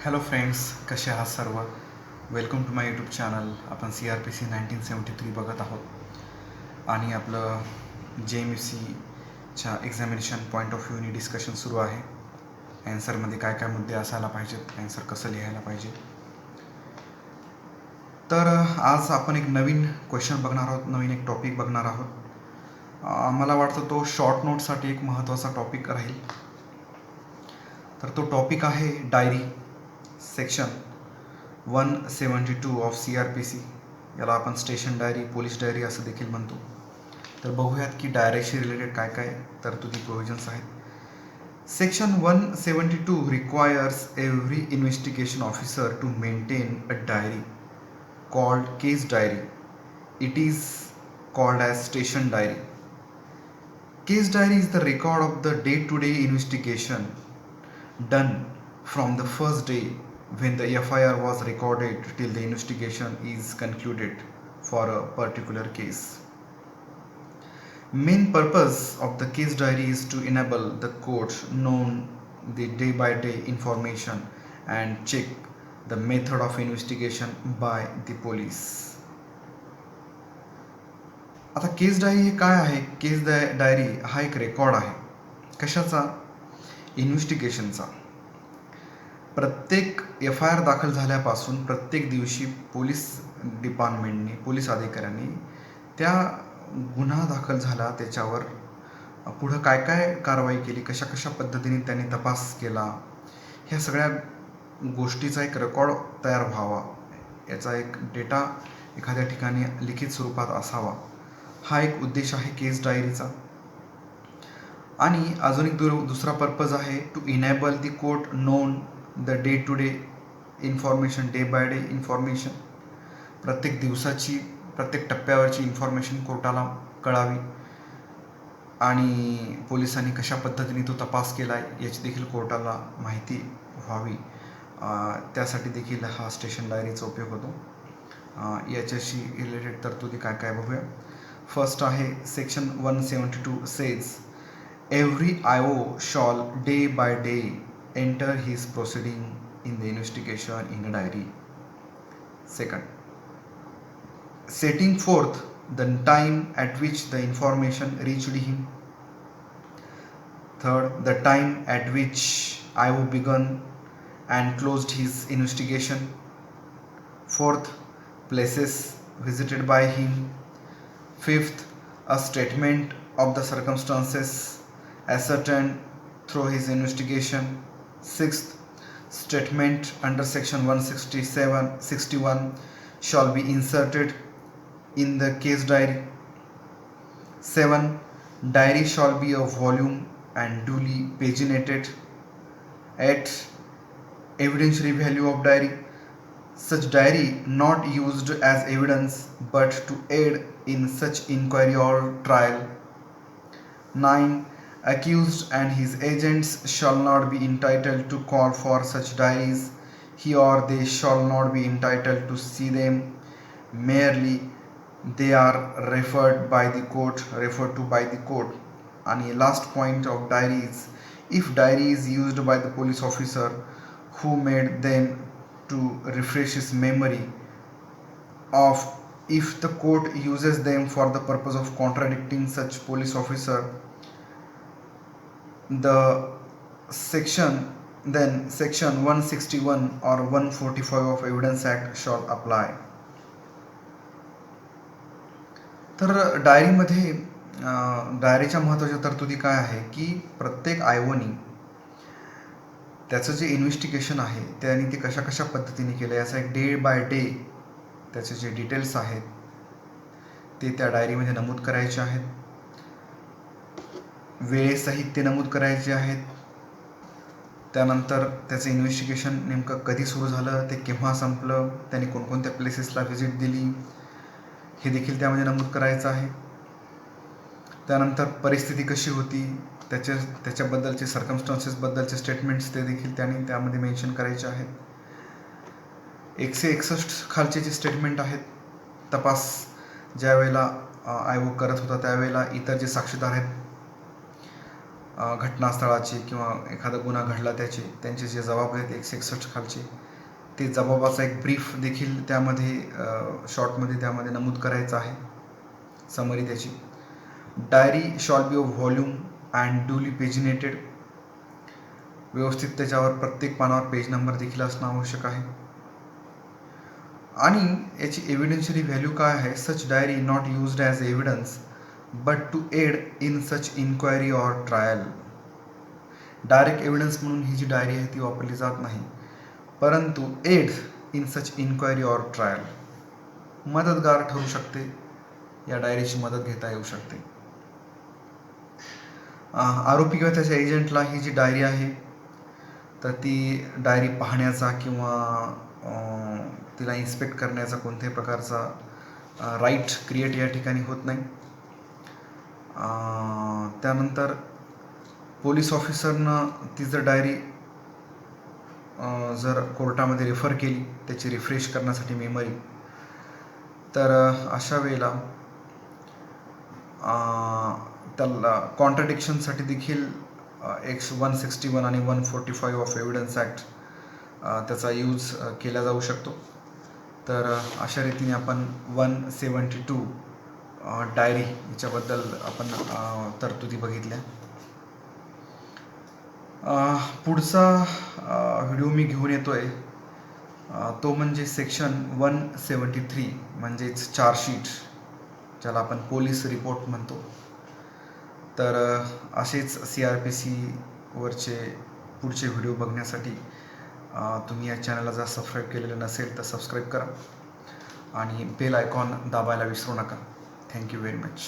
Hello friends, कसे आहात सर्व. Welcome to my YouTube channel. आपण CRPC 1973 बघत आहोत आणि आपलं JMFCच्या एक्झामिनेशन पॉईंट ऑफ व्ह्यूनी डिस्कशन सुरू आहे. ॲन्सरमध्ये काय काय मुद्दे असायला पाहिजेत, ॲन्सर कसं लिहायला पाहिजे. तर आज आपण एक नवीन क्वेश्चन बघणार आहोत, नवीन एक टॉपिक बघणार आहोत. मला वाटतं तो शॉर्ट नोटसाठी एक महत्त्वाचा टॉपिक राहील. तर तो टॉपिक आहे डायरी, सेक्शन 172 ऑफ CRPC. याला आपण स्टेशन डायरी, पोलीस डायरी असं देखील म्हणतो. तर बघूयात की डायरीशी रिलेटेड काय काय तरतुदी प्रोव्हिजन्स आहेत. Section 172 requires every investigation officer to maintain a diary called case diary. It is called as station diary. Case diary is the record of the day-to-day investigation done from the first day when the FIR was recorded till the investigation is concluded for a particular case. Main purpose of the case diary is to enable the court known the day-by-day information and check the method of investigation by the police. आता केस diary हे काय आहे? केस diary हा एक record आहे. कशाचा? इन्व्हेस्टिगेशनचा. प्रत्येक FIR दाखल झाल्यापासून प्रत्येक दिवशी पोलीस डिपार्टमेंटने, पोलीस अधिकाऱ्यांनी त्या गुन्हा दाखल झाला त्याच्यावर पुढं काय काय कारवाई केली, कशा कशा पद्धतीने त्यांनी तपास केला, ह्या सगळ्या गोष्टीचा एक रेकॉर्ड तयार व्हावा, याचा एक डेटा एखाद्या ठिकाणी लिखित स्वरूपात असावा, हा एक उद्देश आहे केस डायरीचा. आणि अजून एक दुसरा पर्पज आहे to enable the court known the day to day information, day by day information. प्रत्येक दिवसाची, प्रत्येक टप्प्यावरची इन्फॉर्मेशन कोर्टाला कळावी आणि पोलिसांनी कशा पद्धतीने तो तपास केला आहे याची देखील कोर्टाला माहिती व्हावी. त्यासाठी देखील हा स्टेशन डायरीचा उपयोग होतो. याच्याशी रिलेटेड तरतुदी काय काय बघूया. फर्स्ट आहे section 172 says every IO shawl day by day enter his proceeding in the investigation in a diary. Second, setting forth the time at which the information reached him. Third, the time at which IO began and closed his investigation. Fourth, places visited by him. Fifth, a statement of the circumstances ascertained through his investigation. Sixth, statement under section 161 shall be inserted in the case diary. 7. Diary shall be a volume and duly paginated. 8. Evidentiary value of diary. Such diary not used as evidence but to aid in such inquiry or trial. 9. Accused and his agents shall not be entitled to call for such diaries. He or they shall not be entitled to see them. Merely they are referred to by the court. And last point of diary is, if diary is used by the police officer who made them to refresh his memory of, if the court uses them for the purpose of contradicting such police officer, the section 161 or 145 of Evidence Act shall apply. तर डायरीमध्ये डायरीच्या महत्त्वाच्या तरतुदी काय आहे की प्रत्येक IOनी त्याचं जे इन्व्हेस्टिगेशन आहे त्यांनी ते कशा कशा पद्धतीने केलं याचा एक डे बाय डे त्याचे जे डिटेल्स आहेत ते त्या डायरीमध्ये नमूद करायचे आहेत. वेळेसहित ते नमूद करायचे आहेत. त्यानंतर त्याचं इन्व्हेस्टिगेशन नेमकं कधी सुरू झालं, ते केव्हा संपलं, त्यांनी कोणकोणत्या प्लेसेसला व्हिजिट दिली हे देखील त्यामध्ये नमूद करायचं आहे. त्यानंतर परिस्थिती कशी होती, त्याच्याबद्दलचे सर्कमस्टान्सेसबद्दलचे स्टेटमेंट्स ते देखील त्यांनी त्यामध्ये मेन्शन करायचे आहेत. 161 खालचे जे स्टेटमेंट आहेत, तपास ज्या वेळेला IO करत होता त्यावेळेला इतर जे साक्षीदार आहेत घटनास्थळाचे किंवा एखादा गुन्हा घडला त्यांचे जे जबाब आहेत 161 खालचे, ते जबाबाचा एक ब्रीफ देखील त्यामध्ये शॉर्टमध्ये त्यामध्ये नमूद करायचं आहे, समरी त्याची. Diary shall be of volume and duly paginated, व्यवस्थित त्याच्यावर प्रत्येक पानावर पेज नंबर देखील असणं आवश्यक आहे. आणि याची एव्हिडेन्शियली व्हॅल्यू काय आहे? Such diary not used as evidence but to aid in such inquiry or trial. Direct evidence म्हणून ही जी डायरी आहे ती वापरली जात नाही, परंतु aid in such inquiry or trial, मदतगार ठरू शकते, या डायरीची मदत घेता येऊ शकते. आरोपी किंवा त्याच्या एजंटला ही जी डायरी आहे तर ती डायरी पाहण्याचा किंवा तिला इन्स्पेक्ट करण्याचा कोणत्याही प्रकारचा राईट क्रिएट या ठिकाणी होत नाही. त्यानंतर पोलीस ऑफिसरनं ती जर डायरी जर कोर्टामध्ये रेफर केली त्याची रिफ्रेश करण्यासाठी मेमरी, तर अशा वेळेला त्याला कॉन्ट्रडिक्शनसाठी देखील 161 आणि 145 ऑफ एव्हिडन्स ॲक्ट त्याचा यूज केला जाऊ शकतो. तर अशा रीतीने आपण 172 डायरी याच्याबद्दल आपण तरतुदी बघितल्या. पुढचा व्हिडिओ मी घेऊन येतो आहे तो म्हणजे सेक्शन 173 म्हणजेच चार्जशीट, ज्याला आपण पोलीस रिपोर्ट म्हणतो. तर असेच CRPC वरचे पुढचे व्हिडिओ बघण्यासाठी तुम्ही या चॅनलला जर सबस्क्राईब केलेलं नसेल तर सबस्क्राईब करा आणि बेल आयकॉन दाबायला विसरू नका. Thank you very much.